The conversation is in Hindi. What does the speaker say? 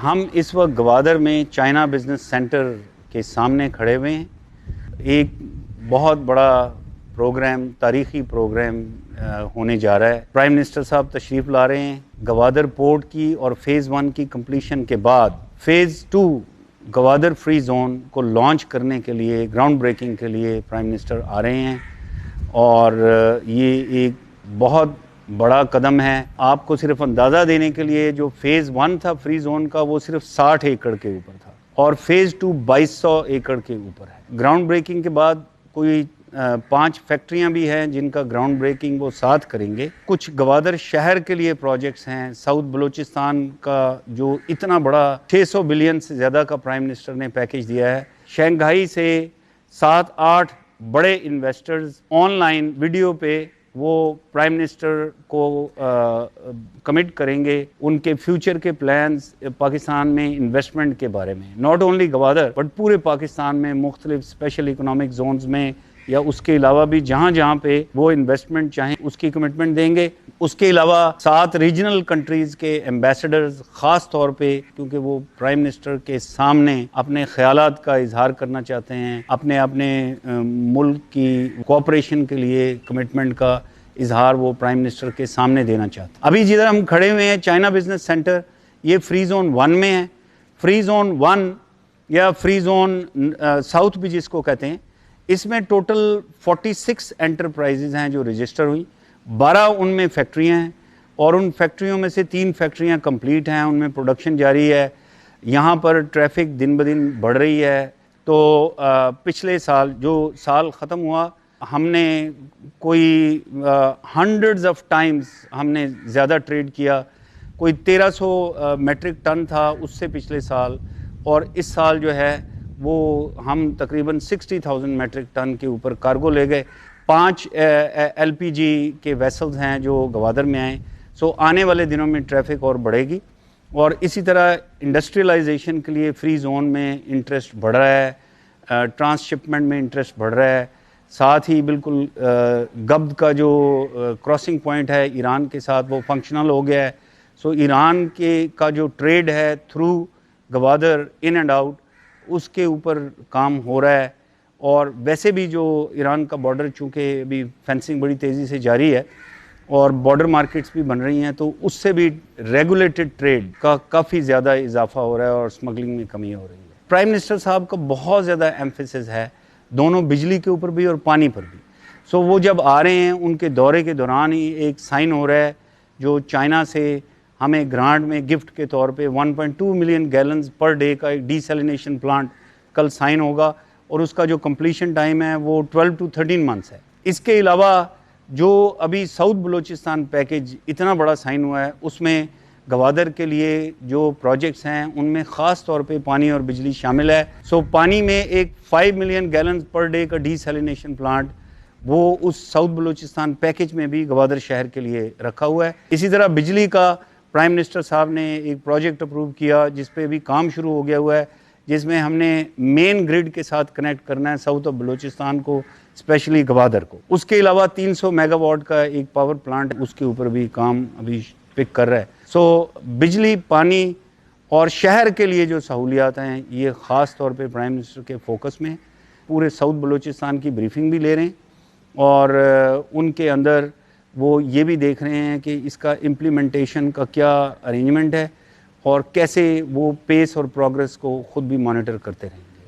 हम इस वक्त गवादर में चाइना बिजनेस सेंटर के सामने खड़े हुए हैं। एक बहुत बड़ा प्रोग्राम, तारीखी प्रोग्राम होने जा रहा है। प्राइम मिनिस्टर साहब तशरीफ़ ला रहे हैं। गवादर पोर्ट की और फ़ेज़ 1 की कंप्लीशन के बाद फ़ेज़ 2 गवादर फ्री जोन को लॉन्च करने के लिए, ग्राउंड ब्रेकिंग के लिए प्राइम मिनिस्टर आ रहे हैं और ये एक बहुत बड़ा कदम है। आपको सिर्फ अंदाज़ा देने के लिए, जो फ़ेज़ 1 था फ्री जोन का, वो सिर्फ 60 एकड़ के ऊपर था और फ़ेज़ 2 2200 एकड़ के ऊपर है। ग्राउंड ब्रेकिंग के बाद कोई 5 फैक्ट्रियां भी हैं जिनका ग्राउंड ब्रेकिंग वो साथ करेंगे। कुछ गवादर शहर के लिए प्रोजेक्ट्स हैं। साउथ बलूचिस्तान का जो इतना बड़ा 600 बिलियन से ज़्यादा का प्राइम मिनिस्टर ने पैकेज दिया है। शंघाई से 7-8 बड़े इन्वेस्टर्स ऑनलाइन वीडियो पे वो प्राइम मिनिस्टर को कमिट करेंगे उनके फ्यूचर के प्लान्स, पाकिस्तान में इन्वेस्टमेंट के बारे में। नॉट ओनली गवादर बट पूरे पाकिस्तान में मुख्तलिफ स्पेशल इकोनॉमिक जोन्स में या उसके अलावा भी जहाँ जहाँ पे वो इन्वेस्टमेंट चाहें उसकी कमिटमेंट देंगे। उसके अलावा 7 रीजनल कंट्रीज़ के एम्बेसडर्स ख़ास तौर पे, क्योंकि वो प्राइम मिनिस्टर के सामने अपने ख़यालात का इजहार करना चाहते हैं, अपने अपने मुल्क की कोऑपरेशन के लिए कमिटमेंट का इजहार वो प्राइम मिनिस्टर के सामने देना चाहते हैं। अभी जिधर हम खड़े हुए हैं चाइना बिजनेस सेंटर, ये फ्री जोन 1 में है। फ्री जोन 1 या फ्री जोन साउथ भी जिसको कहते हैं, इसमें टोटल 46 एंटरप्राइजेज़ हैं जो रजिस्टर हुई। 12 उनमें फैक्ट्रियां हैं और उन फैक्ट्रियों में से 3 फैक्ट्रियां कंप्लीट हैं, उनमें प्रोडक्शन जारी है। यहाँ पर ट्रैफिक दिन ब दिन बढ़ रही है। तो पिछले साल जो साल ख़त्म हुआ, हमने कोई हंड्रेड्स ऑफ टाइम्स हमने ज़्यादा ट्रेड किया। कोई 1300 मेट्रिक टन था उससे पिछले साल, और इस साल जो है वो हम तकरीबन 60,000 मेट्रिक टन के ऊपर कार्गो ले गए। 5 LPG के वेसल्स हैं जो गवादर में आए। सो आने वाले दिनों में ट्रैफिक और बढ़ेगी और इसी तरह इंडस्ट्रियलाइजेशन के लिए फ्री जोन में इंटरेस्ट बढ़ रहा है, ट्रांसशिपमेंट में इंटरेस्ट बढ़ रहा है। साथ ही बिल्कुल गब्द का जो क्रॉसिंग पॉइंट है ईरान के साथ, वो फंक्शनल हो गया है। सो ईरान के का जो ट्रेड है through Gwadar in and out, उसके ऊपर काम हो रहा है। और वैसे भी जो ईरान का बॉर्डर, चूँकि अभी फेंसिंग बड़ी तेज़ी से जारी है और बॉर्डर मार्केट्स भी बन रही हैं, तो उससे भी रेगुलेटेड ट्रेड का काफ़ी ज़्यादा इजाफा हो रहा है और स्मगलिंग में कमी हो रही है। प्राइम मिनिस्टर साहब का बहुत ज़्यादा एम्फेसिस है दोनों बिजली के ऊपर भी और पानी पर भी। सो वो जब आ रहे हैं, उनके दौरे के दौरान ही एक साइन हो रहा है जो चाइना से हमें ग्रांट में गिफ्ट के तौर पे 1.2 मिलियन गैलन्स पर डे का एक डीसैलिनेशन प्लांट कल साइन होगा और उसका जो कंप्लीशन टाइम है वो 12 to 13 मंथ्स है। इसके अलावा जो अभी साउथ बलूचिस्तान पैकेज इतना बड़ा साइन हुआ है, उसमें गवादर के लिए जो प्रोजेक्ट्स हैं उनमें ख़ास तौर पे पानी और बिजली शामिल है। सो पानी में एक 5 मिलियन गैलन्स पर डे का डीसैलिनेशन प्लांट वो उस साउथ बलूचिस्तान पैकेज में भी गवादर शहर के लिए रखा हुआ है। इसी तरह बिजली का प्राइम मिनिस्टर साहब ने एक प्रोजेक्ट अप्रूव किया जिस पे भी काम शुरू हो गया हुआ है, जिसमें हमने मेन ग्रिड के साथ कनेक्ट करना है साउथ ऑफ बलूचिस्तान को, स्पेशली गवादर को। उसके अलावा 300 मेगावाट का एक पावर प्लांट, उसके ऊपर भी काम अभी पिक कर रहा है। सो बिजली, पानी और शहर के लिए जो सहूलियात हैं, ये ख़ास तौर पे प्राइम मिनिस्टर के फोकस में। पूरे साउथ बलूचिस्तान की ब्रीफिंग भी ले रहे हैं और उनके अंदर वो ये भी देख रहे हैं कि इसका इम्प्लीमेंटेशन का क्या अरेंजमेंट है और कैसे वो पेस और प्रोग्रेस को ख़ुद भी मॉनिटर करते रहें।